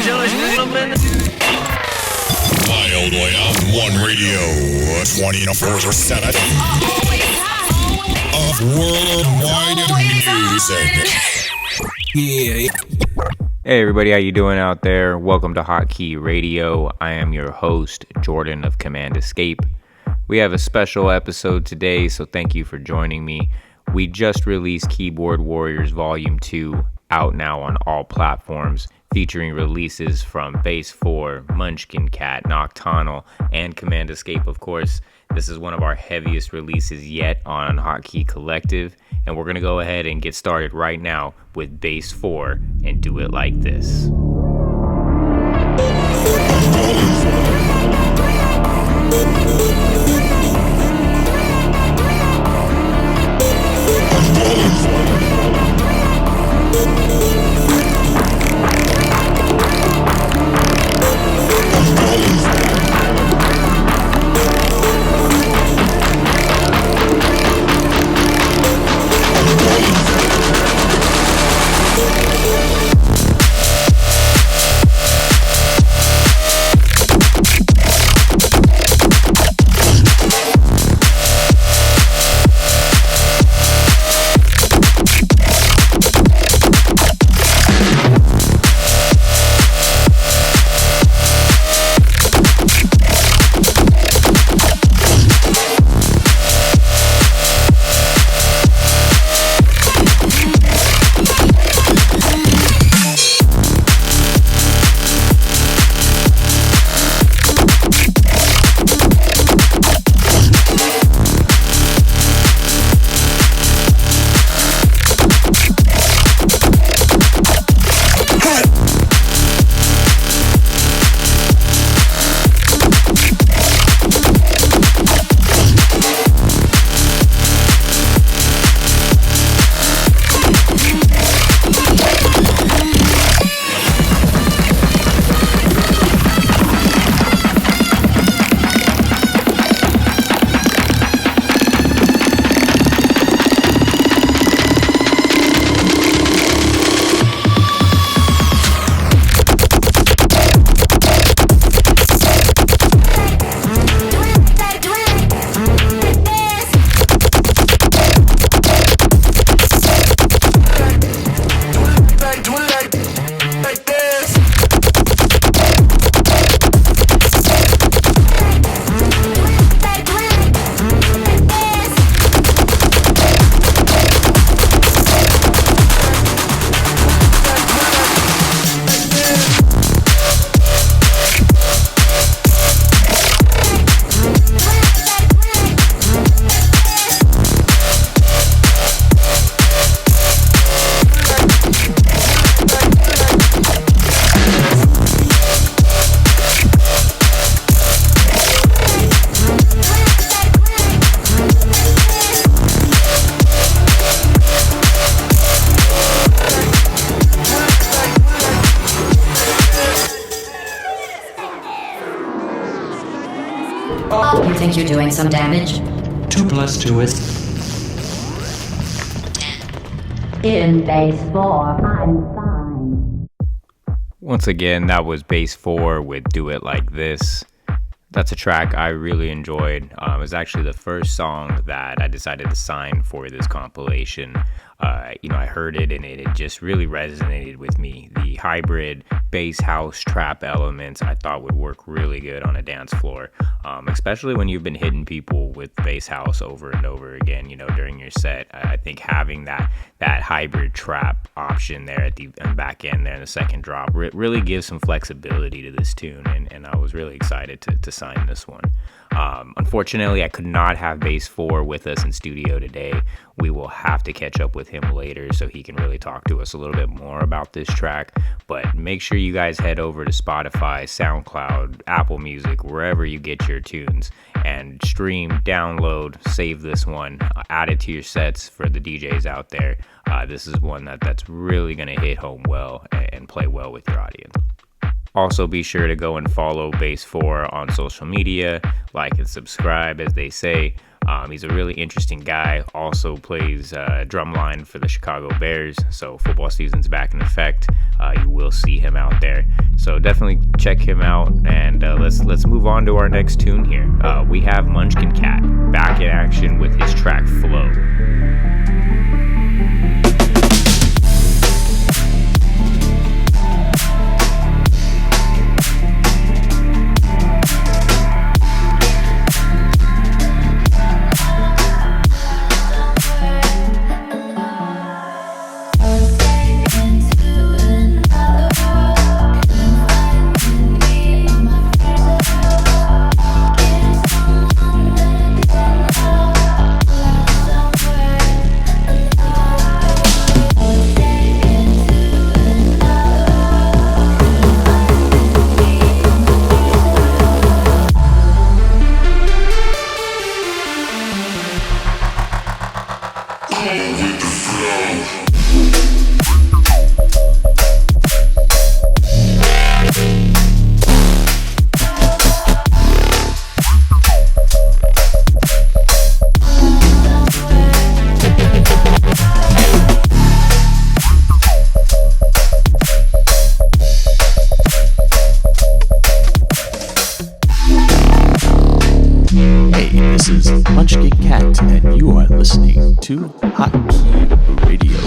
Wild Way Out One Radio, 24/7 of worldwide music. Yeah. Hey everybody, how you doing out there? Welcome to Hotkey Radio. I am your host, Jordan of CmdEsc. We have a special episode today, so thank you for joining me. We just released Keyboard Warriors Volume 2, out now on all platforms, featuring releases from Base 4, Munchkin Cat, Noctonal, and CmdEsc, of course. This is one of our heaviest releases yet on Hotkey Collective, and we're going to go ahead and get started right now with Base 4 and Do It Like This. You think you're doing some damage? 2 + 2 is... In Base 4, I'm fine. Once again, that was Base 4 with Do It Like This. That's a track I really enjoyed. It was actually the first song that I decided to sign for this compilation. I heard it and it just really resonated with me. The hybrid bass house trap elements I thought would work really good on a dance floor, especially when you've been hitting people with bass house over and over again, during your set. I think having that hybrid trap option there at the back end there in the second drop really gives some flexibility to this tune, and I was really excited to sign this one. Unfortunately, I could not have Base 4 with us in studio today. We will have to catch up with him later so he can really talk to us a little bit more about this track. But make sure you guys head over to Spotify, SoundCloud, Apple Music, wherever you get your tunes, and stream, download, save this one, add it to your sets for the DJs out there. This is one that's really going to hit home well and play well with your audience. Also, be sure to go and follow Base 4 on social media, like and subscribe, as they say. He's a really interesting guy. Also plays drumline for the Chicago Bears, so football season's back in effect. You will see him out there. So So definitely check him out, and let's move on to our next tune here. We have Munchkin Cat back in action with his track Flow. This is Munchkin Cat, and you are listening to Hot Key Radio.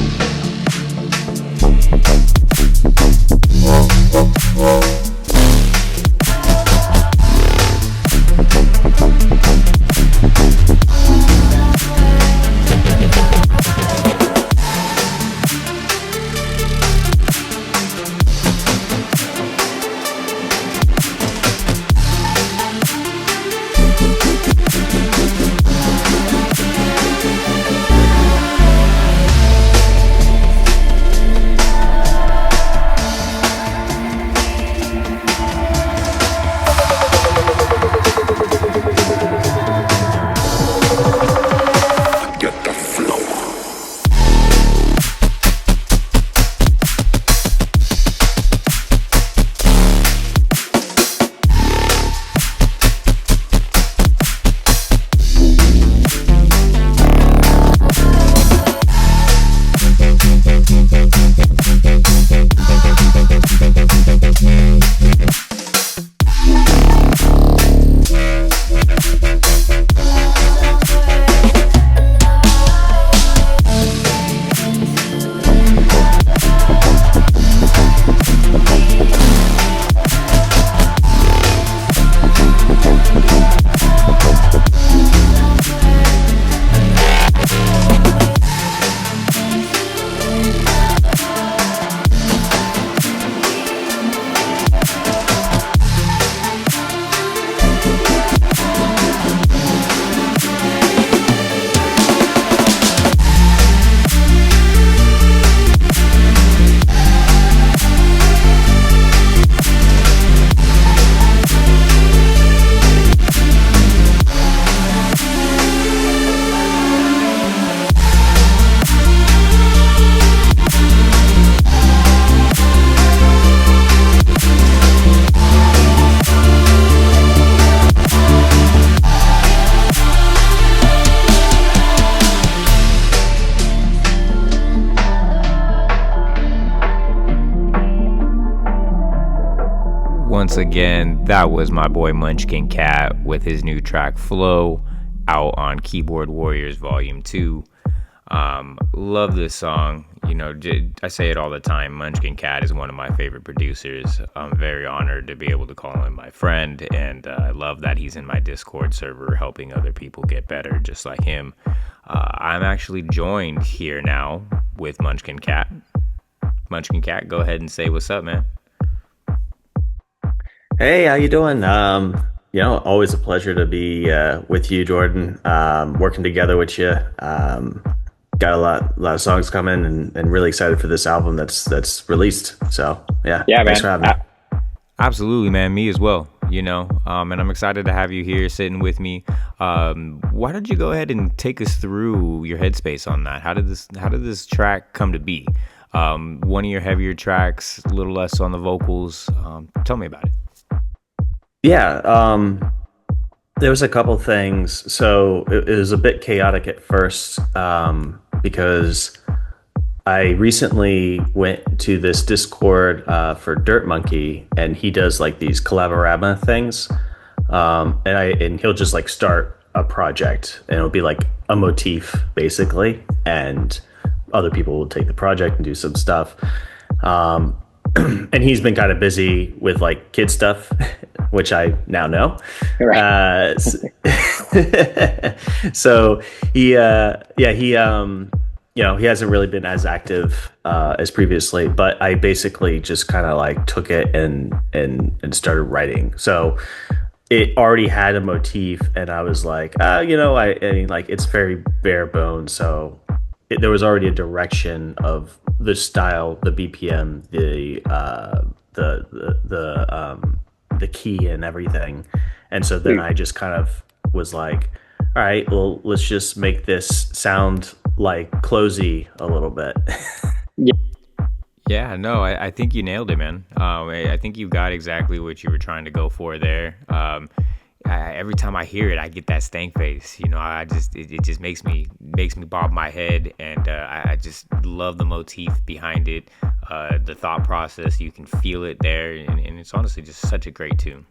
Once again, that was my boy Munchkin Cat with his new track Flow, out on Keyboard Warriors Volume 2. Love this song. You know, I say it all the time, Munchkin Cat is one of my favorite producers. I'm very honored to be able to call him my friend, and I love that he's in my Discord server helping other people get better just like him. I'm actually joined here now with Munchkin Cat. Munchkin Cat, go ahead and say what's up, man. Hey, how you doing? Always a pleasure to be with you, Jordan. Working together with you. Got a lot of songs coming, and really excited for this album that's released. So yeah, thanks for having me. Absolutely, man. Me as well. You know, and I'm excited to have you here sitting with me. Why don't you go ahead and take us through your headspace on that? How did this track come to be? One of your heavier tracks, a little less on the vocals. Tell me about it. Yeah, there was a couple things. So it was a bit chaotic at first because I recently went to this Discord for Dirt Monkey, and he does like these collaborama things. And he'll just like start a project, and it'll be like a motif basically, and other people will take the project and do some stuff. And he's been kind of busy with like kid stuff, which I now know. Right. So he he hasn't really been as active as previously, but I basically just kind of like took it and started writing. So it already had a motif, and I was like, I mean, like it's very bare bones. So there was already a direction of the style, the BPM, the key and everything. And so then I just kind of was like, all right, well, let's just make this sound like closey a little bit. Yeah, no, I think you nailed it, man. I think you got exactly what you were trying to go for there. Every time I hear it, I get that stank face. It just makes me bob my head, and I just love the motif behind it, the thought process. You can feel it there, and it's honestly just such a great tune.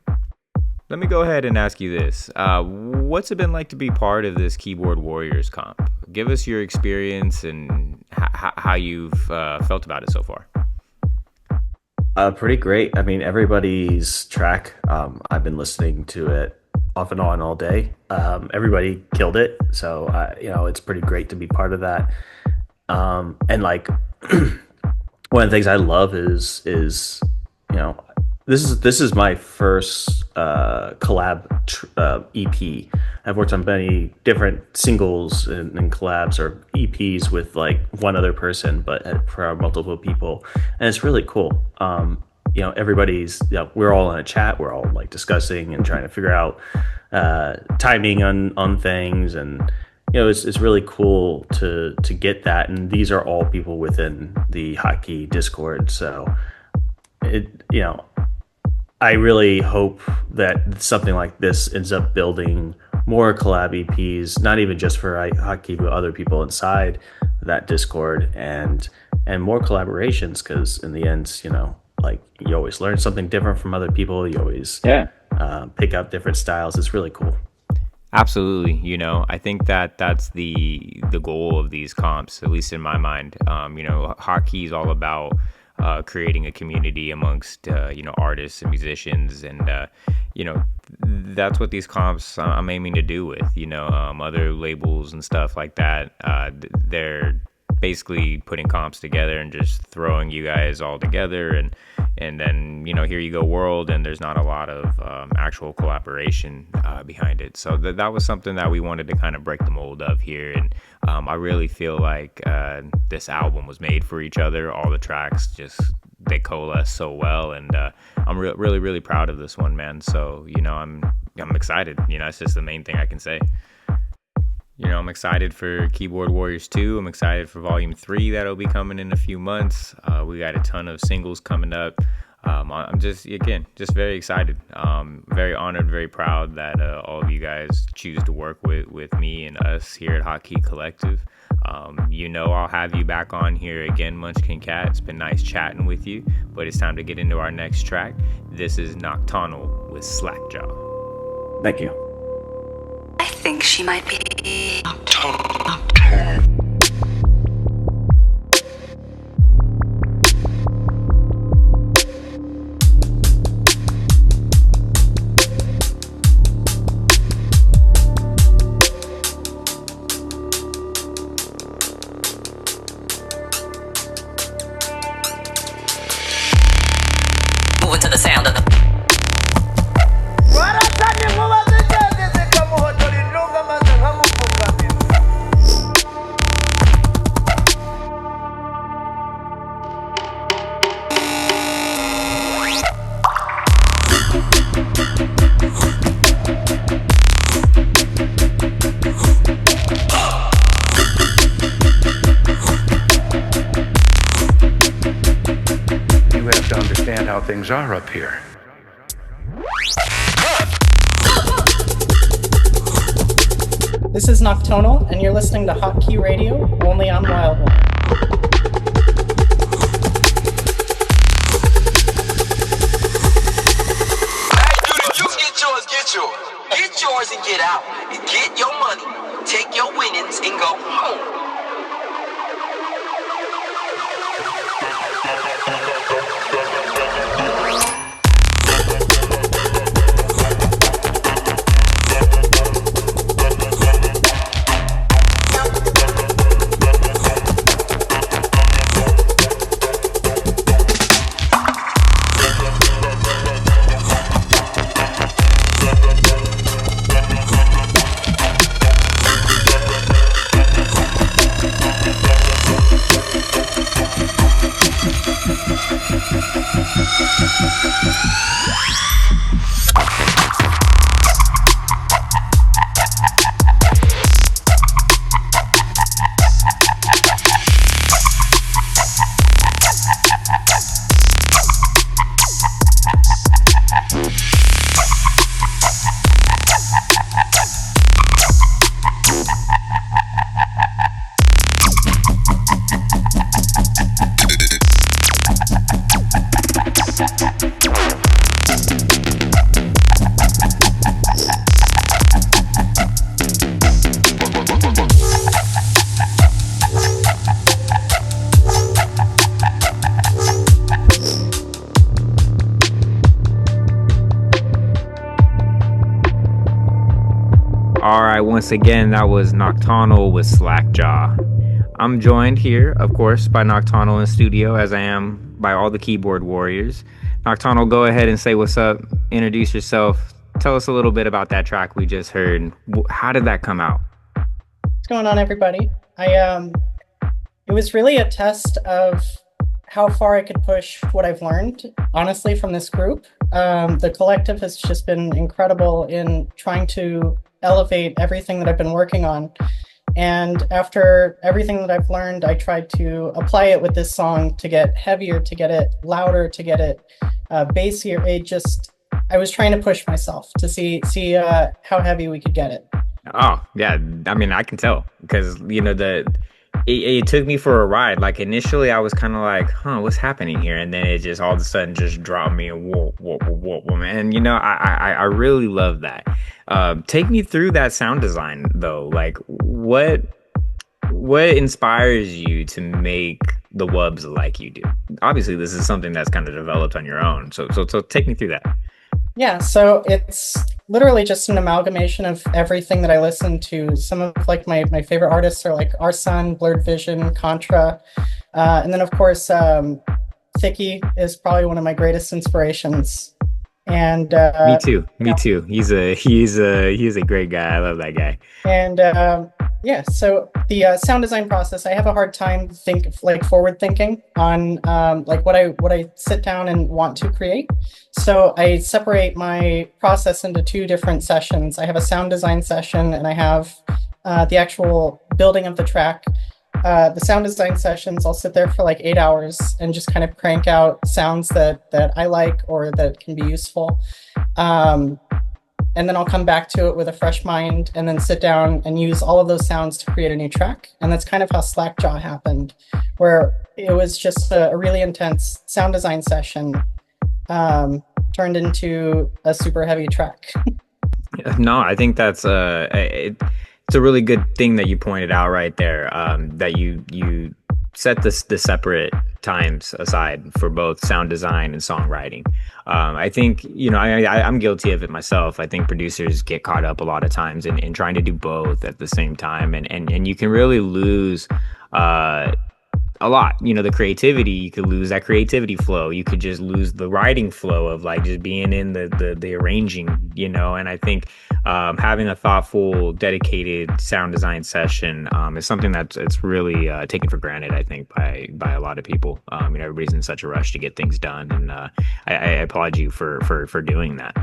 Let me go ahead and ask you this. What's it been like to be part of this Keyboard Warriors comp? Give us your experience and how you've felt about it so far. Pretty great. I mean, everybody's track, I've been listening to it off and on all day. Everybody killed it. So, it's pretty great to be part of that. And like, one of the things I love is this is my first collab EP. I've worked on many different singles and collabs or EPs with like one other person, but for multiple people, and it's really cool. Everybody's we're all in a chat, we're all like discussing and trying to figure out timing on things, and it's really cool to get that. And these are all people within the Hotkey Discord, so I really hope that something like this ends up building more collab EPs, not even just for Hotkey, but other people inside that Discord, and more collaborations, because in the end, like you always learn something different from other people. You always pick up different styles. It's really cool. Absolutely. I think that's the goal of these comps, at least in my mind. Hotkey is all about creating a community amongst artists and musicians, and that's what these comps I'm aiming to do with other labels and stuff like that. They're basically putting comps together and just throwing you guys all together, and then here you go world, and there's not a lot of actual collaboration behind it. So that was something that we wanted to kind of break the mold of here, and I really feel like this album was made for each other. All the tracks they coalesce so well, and I'm really, really proud of this one, man. So I'm excited. It's just the main thing I can say. I'm excited for Keyboard Warriors 2. I'm excited for Volume 3 that'll be coming in a few months. We got a ton of singles coming up. I'm just very excited. Very honored, very proud that all of you guys choose to work with me and us here at Hotkey Collective. I'll have you back on here again, Munchkin Cat. It's been nice chatting with you, but it's time to get into our next track. This is Noctonal with Slackjaw. Thank you. I think she might be moving to the sound of the How things are up here. This is Noctonal, and you're listening to Hotkey Radio, only on Wild One. Get yours. Get yours and get out. And get your money. Take your winnings and go home. Once again, that was Noctonal with Slackjaw. I'm joined here, of course, by Noctonal in studio, as I am by all the keyboard warriors. Noctonal, go ahead and say what's up. Introduce yourself. Tell us a little bit about that track we just heard. How did that come out? What's going on, everybody? It was really a test of how far I could push what I've learned, honestly, from this group. The collective has just been incredible in trying to elevate everything that I've been working on. And after everything that I've learned, I tried to apply it with this song to get heavier, to get it louder, to get it bassier. I was trying to push myself to see how heavy we could get it. Oh, yeah. I mean, I can tell because, it took me for a ride. Like initially I was kind of like, what's happening here? And then it just all of a sudden just dropped me and whoa, man. I really love that. Take me through that sound design though. Like what inspires you to make the wubs like you do? Obviously this is something that's kind of developed on your own. So take me through that. Yeah, so it's literally just an amalgamation of everything that I listen to. Some of like my favorite artists are like Our Sun, Blurred Vision, Contra, and then of course Thicky is probably one of my greatest inspirations. And me too. He's a great guy. I love that guy. And so the sound design process, I have a hard time forward thinking on like what I sit down and want to create. So I separate my process into two different sessions. I have a sound design session and I have the actual building of the track. The sound design sessions, I'll sit there for like 8 hours and just kind of crank out sounds that I like or that can be useful. And then I'll come back to it with a fresh mind and then sit down and use all of those sounds to create a new track. And that's kind of how Slackjaw happened, where it was just a really intense sound design session turned into a super heavy track. No, I think that's it's a really good thing that you pointed out right there, that you set the separate times aside for both sound design and songwriting. I think, I'm guilty of it myself. I think producers get caught up a lot of times in trying to do both at the same time. And you can really lose a lot, the creativity. You could lose that creativity flow. You could just lose the writing flow of like just being in the arranging, and I think having a thoughtful, dedicated sound design session is something it's really taken for granted, I think, by a lot of people. Everybody's in such a rush to get things done, and I applaud you for doing that.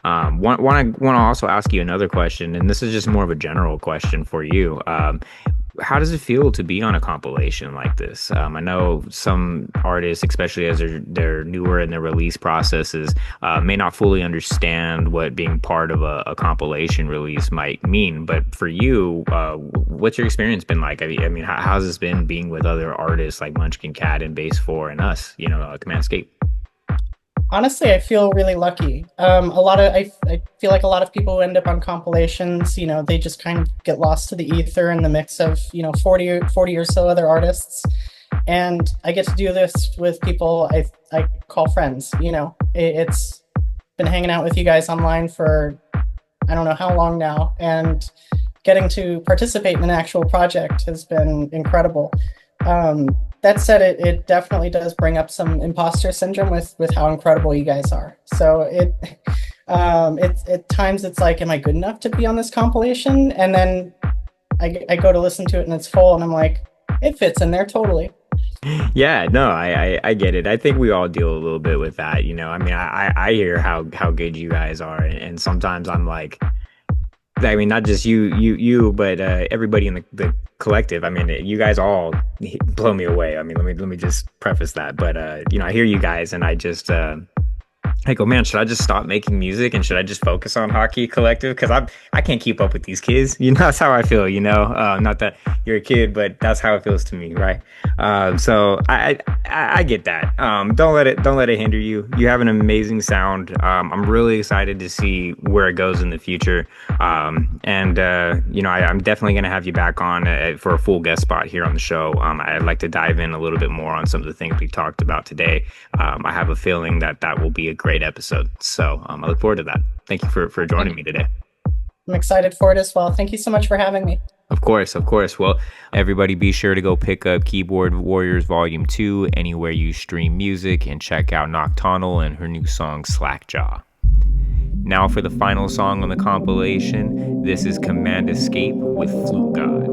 Want to also ask you another question, and this is just more of a general question for you. How does it feel to be on a compilation like this? I know some artists, especially as they're newer in their release processes, may not fully understand what being part of a compilation release might mean. But for you, what's your experience been like? I mean, how's this been being with other artists like Munchkin, Cat, and Base 4 and us, CmdEsc? Honestly, I feel really lucky. I feel like a lot of people who end up on compilations, they just kind of get lost to the ether in the mix of 40 or so other artists, and I get to do this with people I call friends. It's been hanging out with you guys online for I don't know how long now, and getting to participate in an actual project has been incredible. That said, it definitely does bring up some imposter syndrome with how incredible you guys are. So at times it's like, am I good enough to be on this compilation? And then I go to listen to it and it's full, and I'm like, it fits in there totally. Yeah, no, I get it. I think we all deal a little bit with that. I mean, I hear how good you guys are, and sometimes I'm like, I mean, not just you, but everybody in the collective. I mean, you guys all blow me away. I mean, let me just preface that. But I hear you guys, and I just I go, man, should I just stop making music and should I just focus on Hockey Collective? Because I can't keep up with these kids. That's how I feel. Not that you're a kid, but that's how it feels to me, right? So I get that. Don't let it hinder you. You have an amazing sound. I'm really excited to see where it goes in the future. I'm definitely gonna have you back on for a full guest spot here on the show. I'd like to dive in a little bit more on some of the things we talked about today. I have a feeling that will be a great episode. So I look forward to that. Thank you for joining me today. I'm excited for it as well. Thank you so much for having me. Of course. Well, everybody be sure to go pick up Keyboard Warriors Volume 2 anywhere you stream music and check out Noctonal and her new song Slackjaw. Now for the final song on the compilation, this is CmdEsc with Flute God.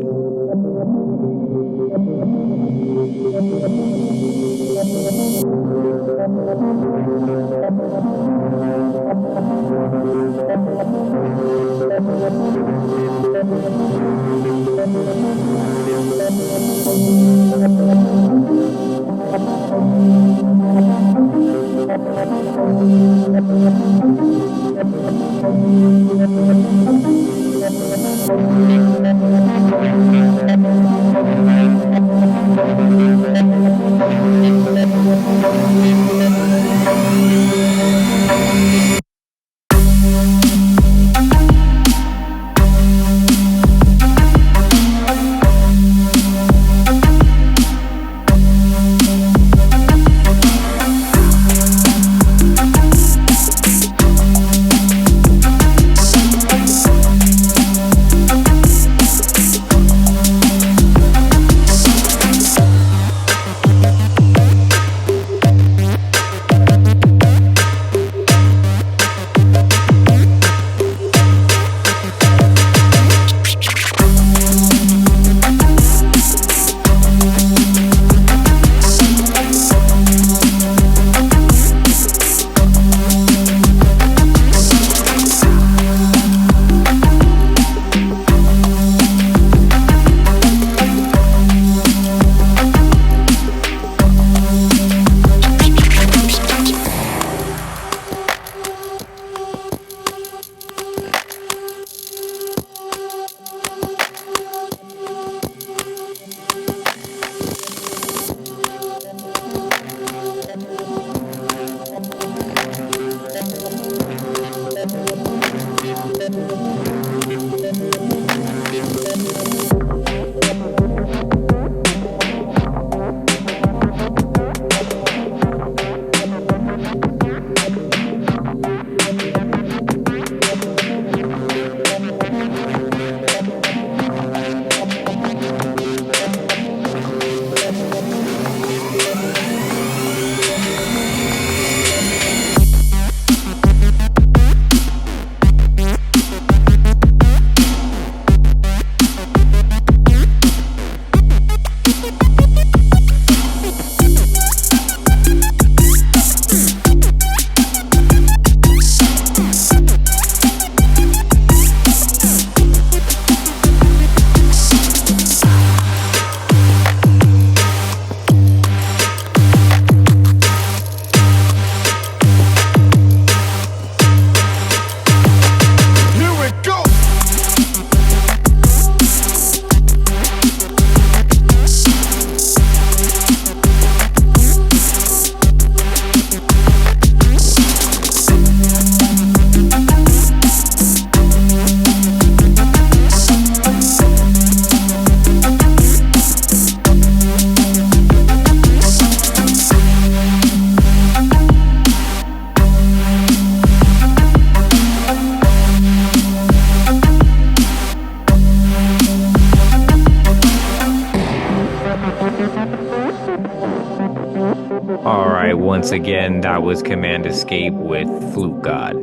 once again, that was CmdEsc with Flute God.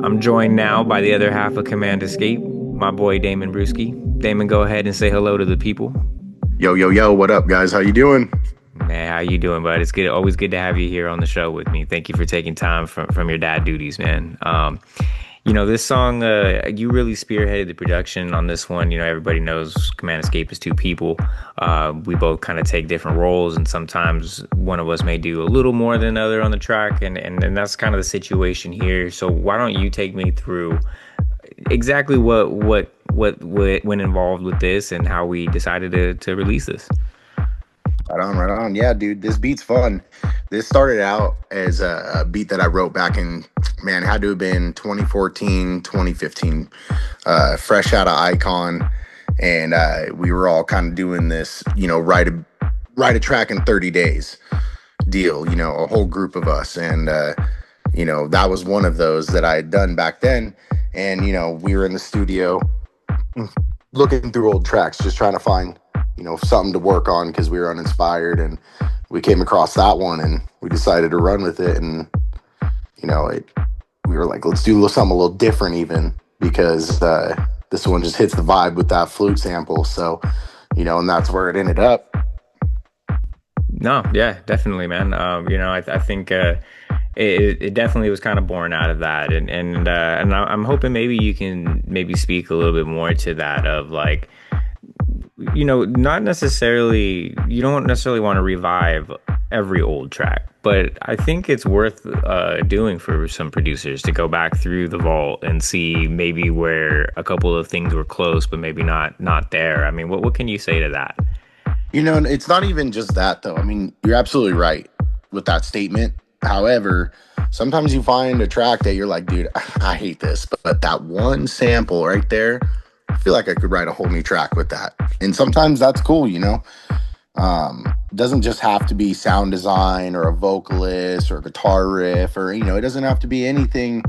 I'm joined now by the other half of CmdEsc, my boy Damon Brewski. Damon, go ahead and say hello to the people. Yo, what up, guys? How you doing? Man, how you doing, bud? It's good, always good to have you here on the show with me. Thank you for taking time from your dad duties, man. This song, you really spearheaded the production on this one. Everybody knows CmdEsc is two people. We both kind of take different roles, and sometimes one of us may do a little more than the other on the track, and that's kind of the situation here. So why don't you take me through exactly what went involved with this and how we decided to release this? Right on. Yeah, dude, this beat's fun. This started out as a beat that I wrote back in, it had to have been 2014, 2015, fresh out of Icon. And we were all kind of doing this, write a track in 30 days deal, a whole group of us. And, that was one of those that I had done back then. And, we were in the studio looking through old tracks, just trying to find something to work on because we were uninspired, and we came across that one and we decided to run with it. And we were like, let's do something a little different, even because this one just hits the vibe with that flute sample. So and that's where it ended up. No, yeah, definitely, man. I think it definitely was kind of born out of that, and I'm hoping maybe you can speak a little bit more to that of like, not necessarily, you don't necessarily want to revive every old track, but I think it's worth doing for some producers to go back through the vault and see maybe where a couple of things were close, but maybe not there. I mean, what can you say to that? It's not even just that, though. I mean, you're absolutely right with that statement. However, sometimes you find a track that you're like, dude, I hate this, but that one sample right there, I feel like I could write a whole new track with that. And sometimes that's cool, it doesn't just have to be sound design or a vocalist or a guitar riff, or, it doesn't have to be anything,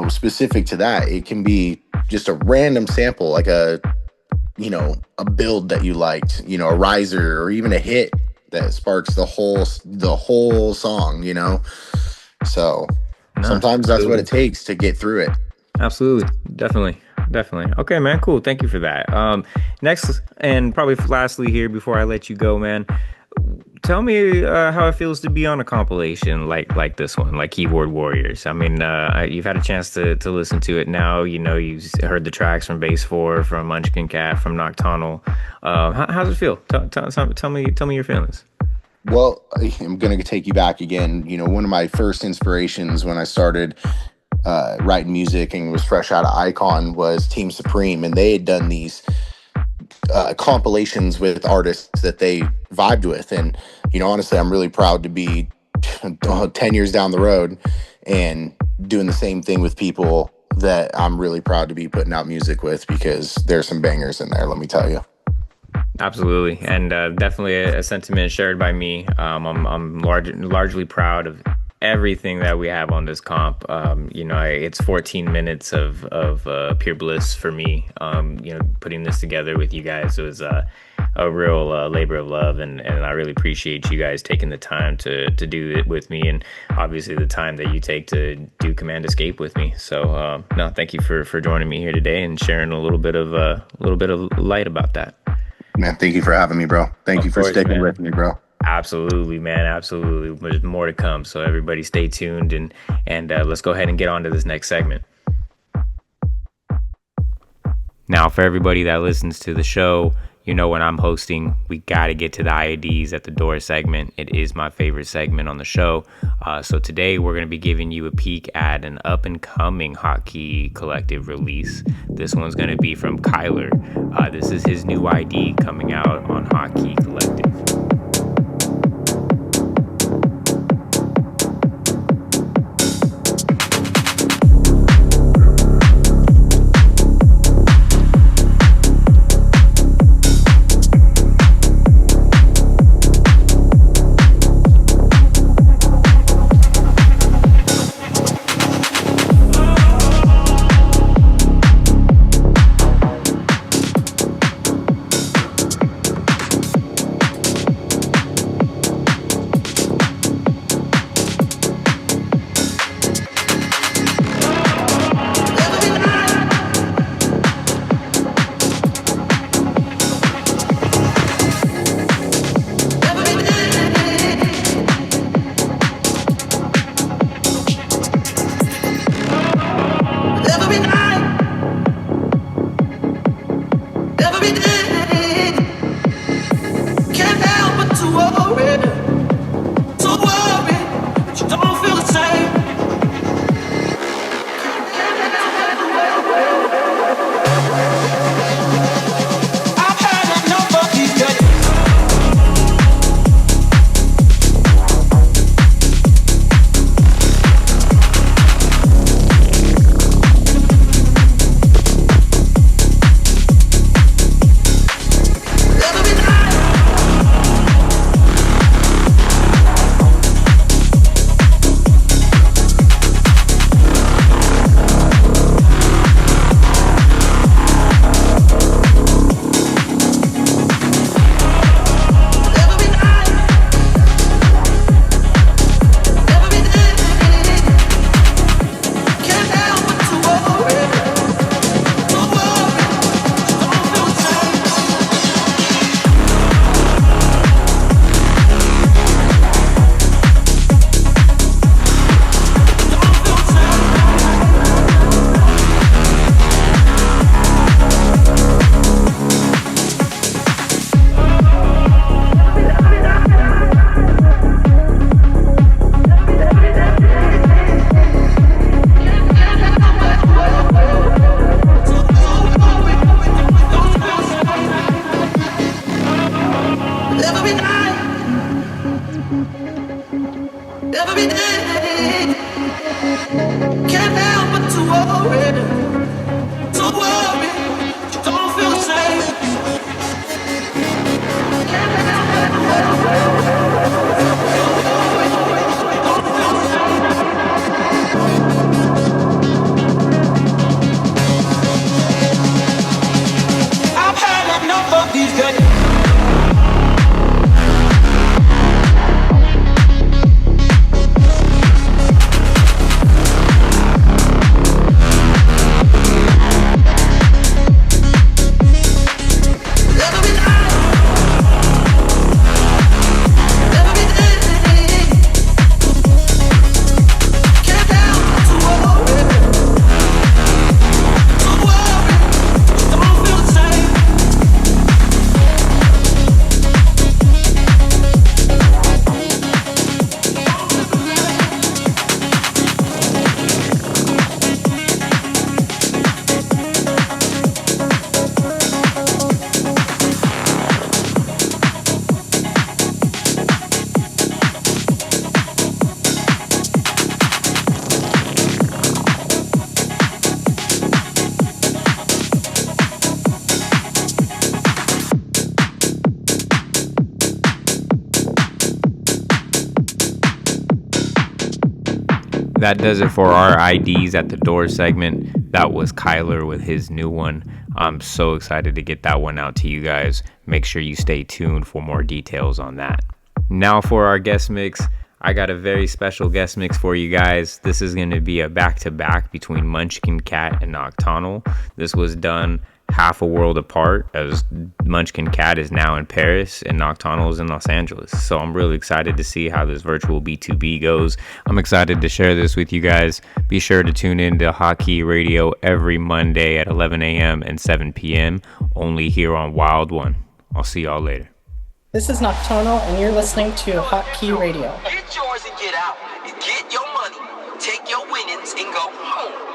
specific to that. It can be just a random sample, like a build that you liked, a riser, or even a hit that sparks the whole song, So sometimes that's what it takes to get through it. Absolutely. Definitely. Okay, man, cool. Thank you for that. Next, and probably lastly here before I let you go, man, tell me how it feels to be on a compilation like this one, like Keyboard Warriors. I mean, you've had a chance to listen to it now. You've heard the tracks from Base 4, from Munchkin Cat, from Noctonal. How does it feel? Tell me your feelings. Well, I'm going to take you back again. One of my first inspirations when I started writing music and was fresh out of Icon was Team Supreme, and they had done these compilations with artists that they vibed with. And honestly, I'm really proud to be 10 years down the road and doing the same thing with people that I'm really proud to be putting out music with, because there's some bangers in there, let me tell you. Absolutely, and definitely a sentiment shared by me. I'm largely proud of everything that we have on this comp. It's 14 minutes of pure bliss for me. Putting this together with you guys was a real labor of love, and I really appreciate you guys taking the time to do it with me, and obviously the time that you take to do CmdEsc with me. So no, thank you for joining me here today and sharing a little bit of light about that. Man, thank you for having me, bro. Thank you for sticking with me, bro. Absolutely, man. Absolutely. There's more to come. So everybody stay tuned, and let's go ahead and get on to this next segment. Now, for everybody that listens to the show, when I'm hosting, we got to get to the IEDs at the door segment. It is my favorite segment on the show. So today we're going to be giving you a peek at an up-and-coming Hotkey Collective release. This one's going to be from Kyler. This is his new ID coming out on Hotkey Collective. That does it for our IDs at the door segment. That was Kyler with his new one. I'm so excited to get that one out to you guys. Make sure you stay tuned for more details on that. Now for our guest mix. I got a very special guest mix for you guys. This is going to be a back-to-back between Munchkin Cat and Noctonal. This was done half a world apart, as Munchkin Cat is now in Paris and Noctonal is in Los Angeles. So I'm really excited to see how this virtual B2B goes. I'm excited to share this with you guys. Be sure to tune in to Hotkey Radio every Monday at 11 a.m. and 7 p.m. only here on Wild One. I'll see y'all later. This is Noctonal, and you're listening to Hotkey Radio. Get yours and get out. Get your money, take your winnings, and go home.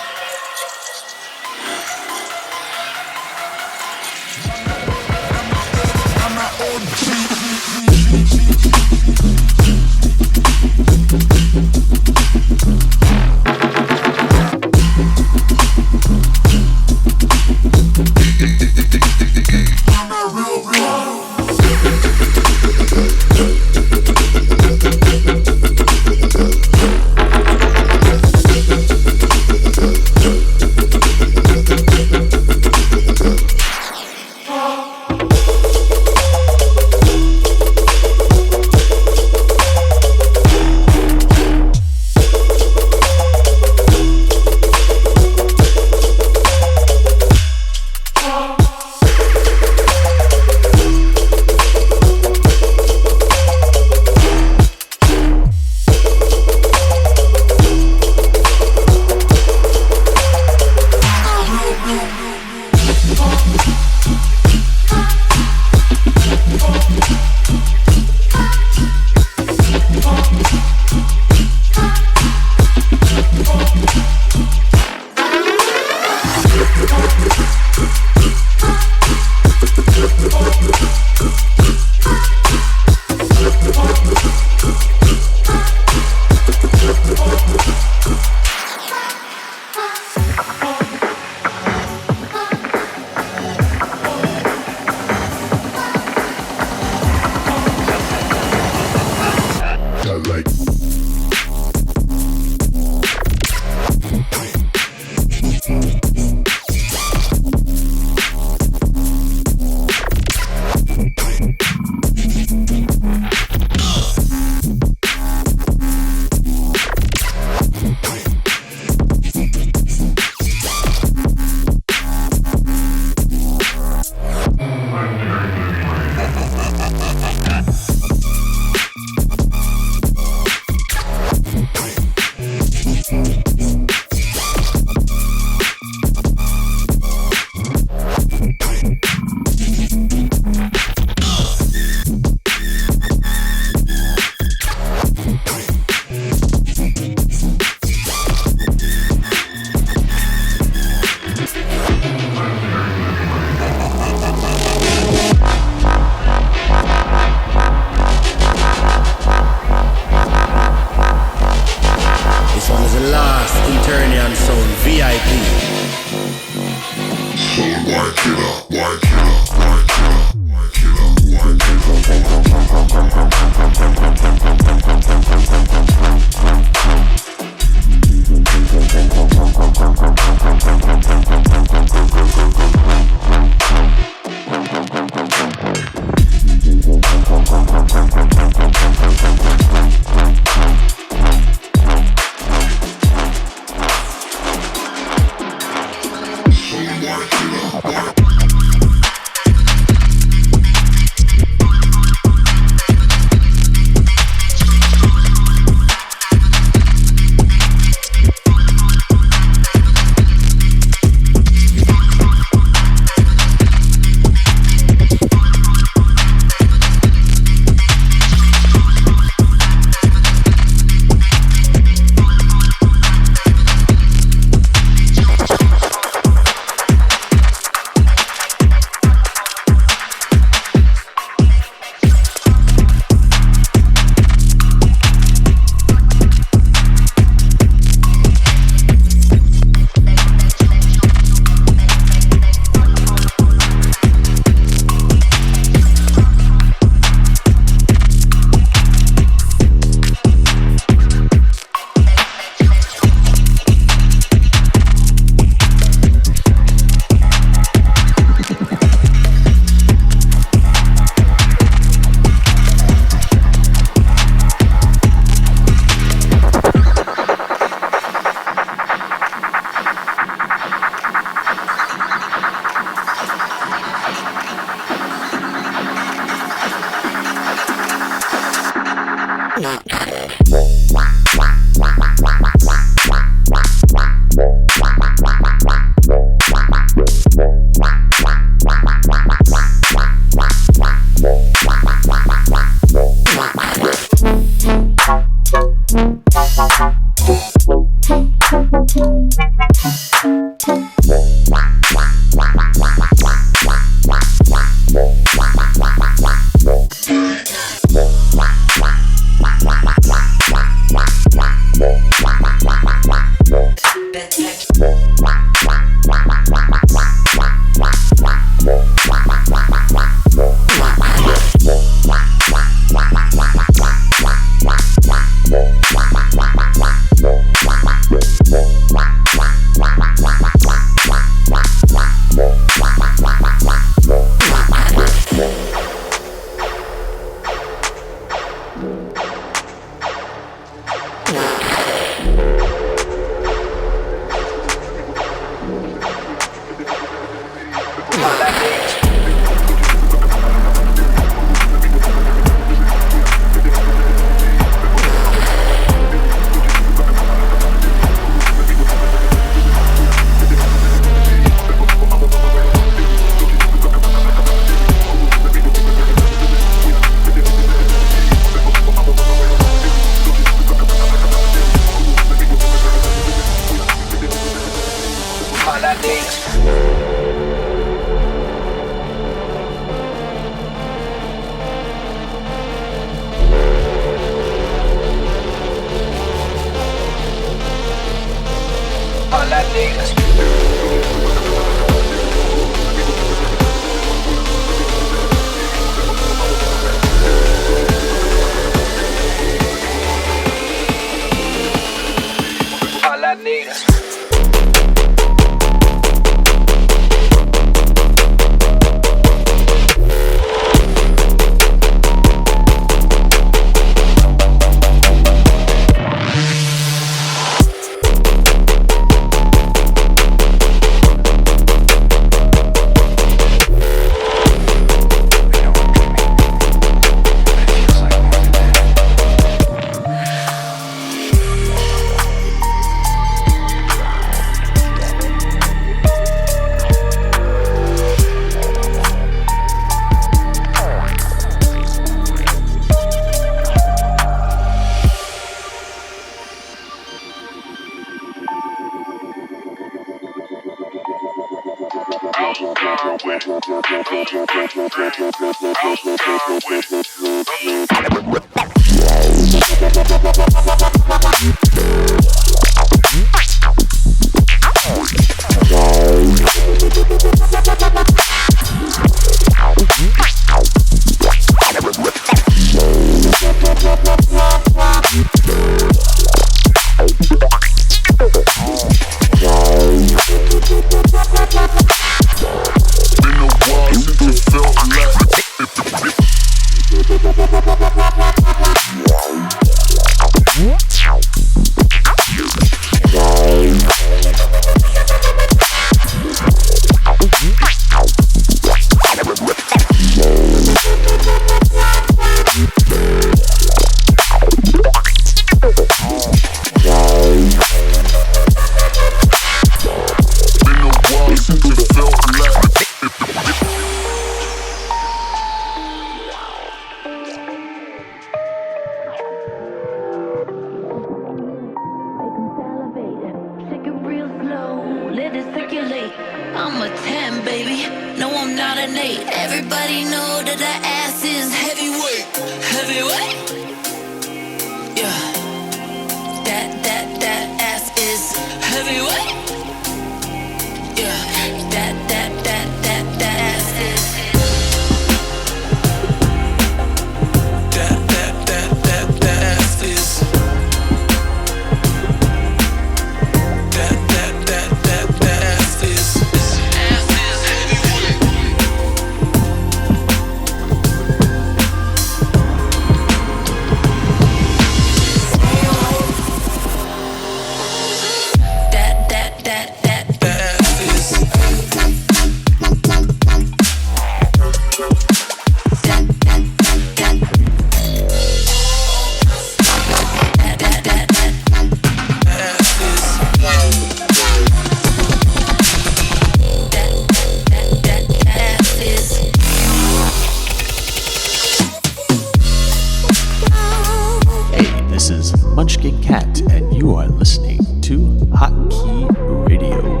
Munchkin Cat, and you are listening to Hotkey Radio.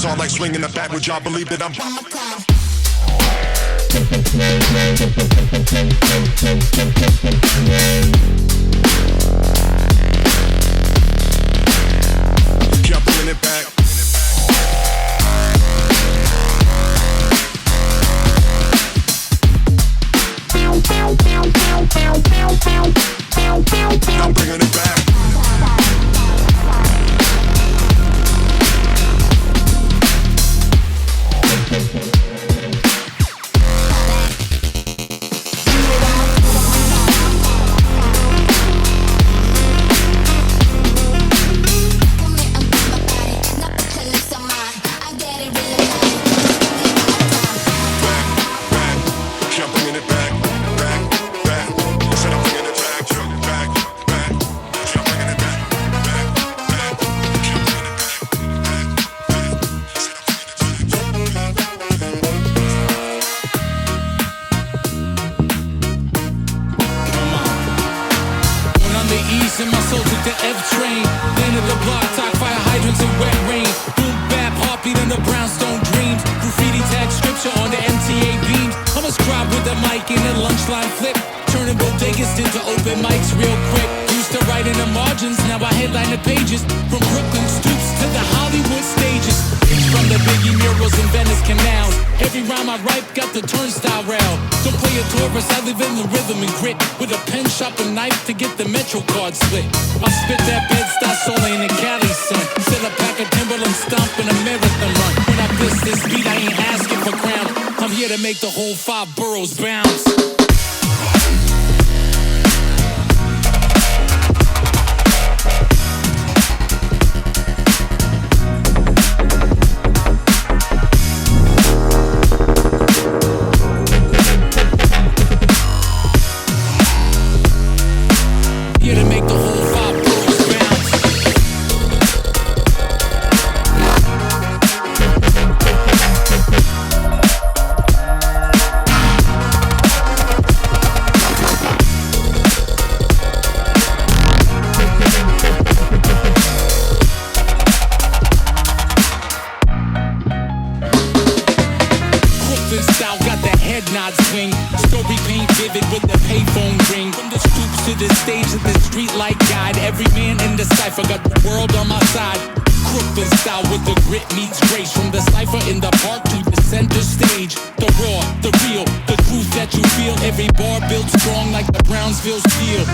It's all like swinging the bat. Would y'all believe that I'm kept bringing it back. I'm bringing it back. And my soul took the F train. Landed the block, talk fire hydrants and wet rain. Boom bap, heartbeat in the brownstone dreams. Graffiti tag scripture on the MTA beams. I'm a scribe with a mic in a lunchline flip. Turning bodegas into open mics real quick. Used to write in the margins, now I headline the pages. From Brooklyn stoops to the Hollywood stages. From the Biggie murals in Venice canals. Every rhyme I write got the turnstile rail. Don't play a tourist, I live in the rhythm and grit. With a pen, sharp, and knife to get the Metro card split. I spit that Bed-Stuy soul in the Cali sun. Set a pack of Timberland stomp in a marathon run. When I bliss this beat, I ain't asking for crown. I'm here to make the whole 5 boroughs bounce. Here to make the whole 5 boroughs bounce. Brooklyn style got the head nod swing. Story paint vivid with the payphone ring. From the stoops to the stage of the street light guide. Every man in the cypher got the world on my side. Brooklyn style with the grit meets grace. From the cypher in the park to the center stage. The raw, the real, the truth that you feel. Every bar built strong like the Brownsville steel.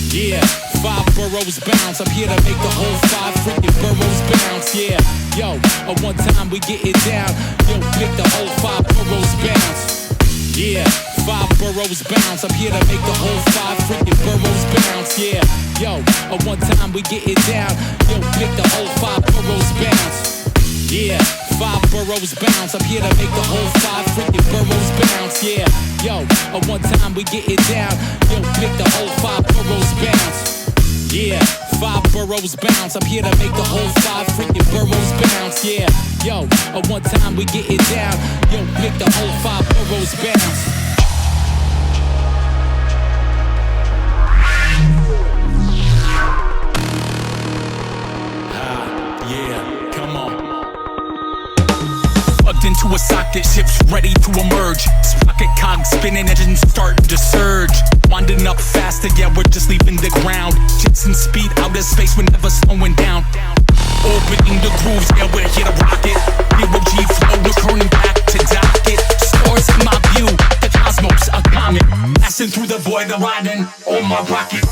Yeah, 5 boroughs bounce. I'm here to make the whole 5 freaking boroughs bounce. Yeah, yo, one time we get it down. Yo, make the whole 5 boroughs bounce. Yeah, 5 boroughs bounce. I'm here to make the whole 5 freaking boroughs bounce. Yeah, yo, one time we get it down. Yo, make the whole 5 boroughs bounce. Yeah, 5 boroughs bounce. I'm here to make the whole 5 freaking boroughs bounce. Yeah, yo, one time we get it down. Yo, make the whole 5 boroughs bounce. Yeah, 5 boroughs bounce. I'm here to make the whole 5 freaking boroughs bounce. Yeah, yo, one time we get it down. Yo, make the whole 5 boroughs bounce. Yeah, come on. Plugged into a socket, ships ready to emerge. Sprocket cogs spinning, engines starting to surge. Winding up faster, yeah, we're just leaving the ground. Jets in speed, outer space, we're never slowing down. Orbiting the grooves, yeah, we're here to rock it. Zero G flow, returning back to dock it. Stars in my view, the cosmos, a comet. Passing through the void, I'm riding on my rocket.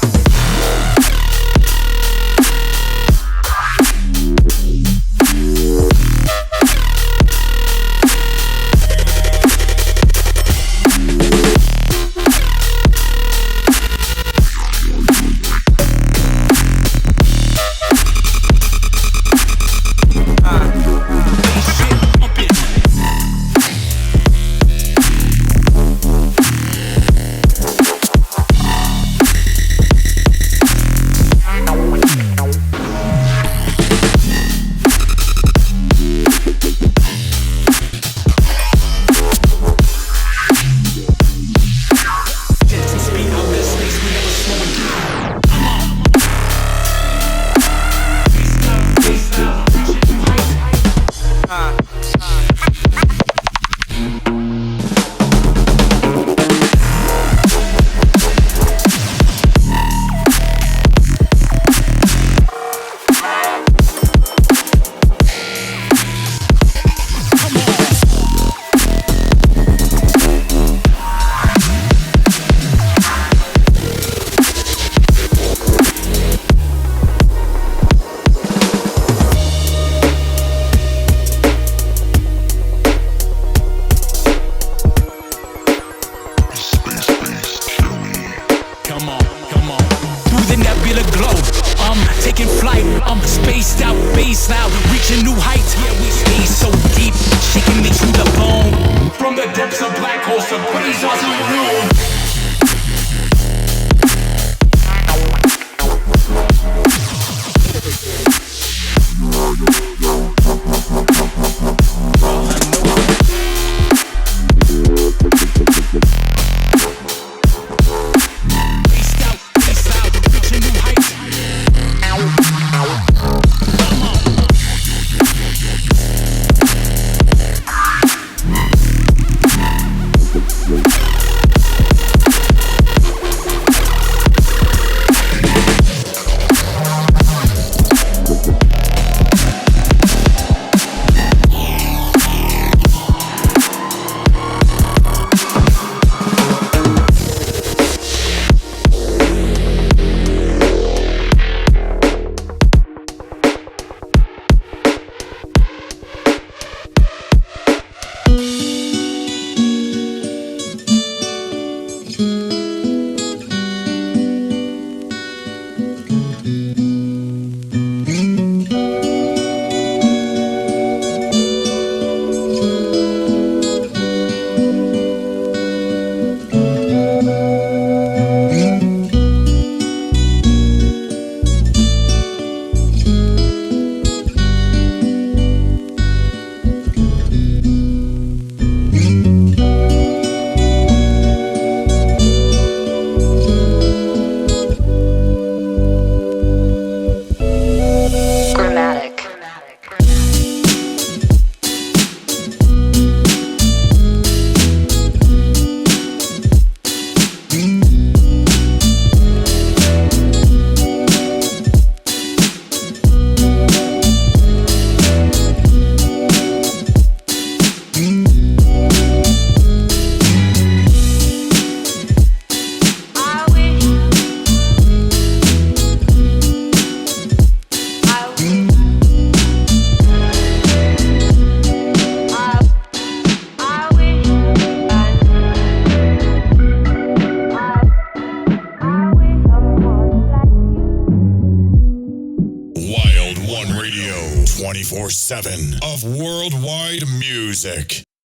radio 24/7 of worldwide music.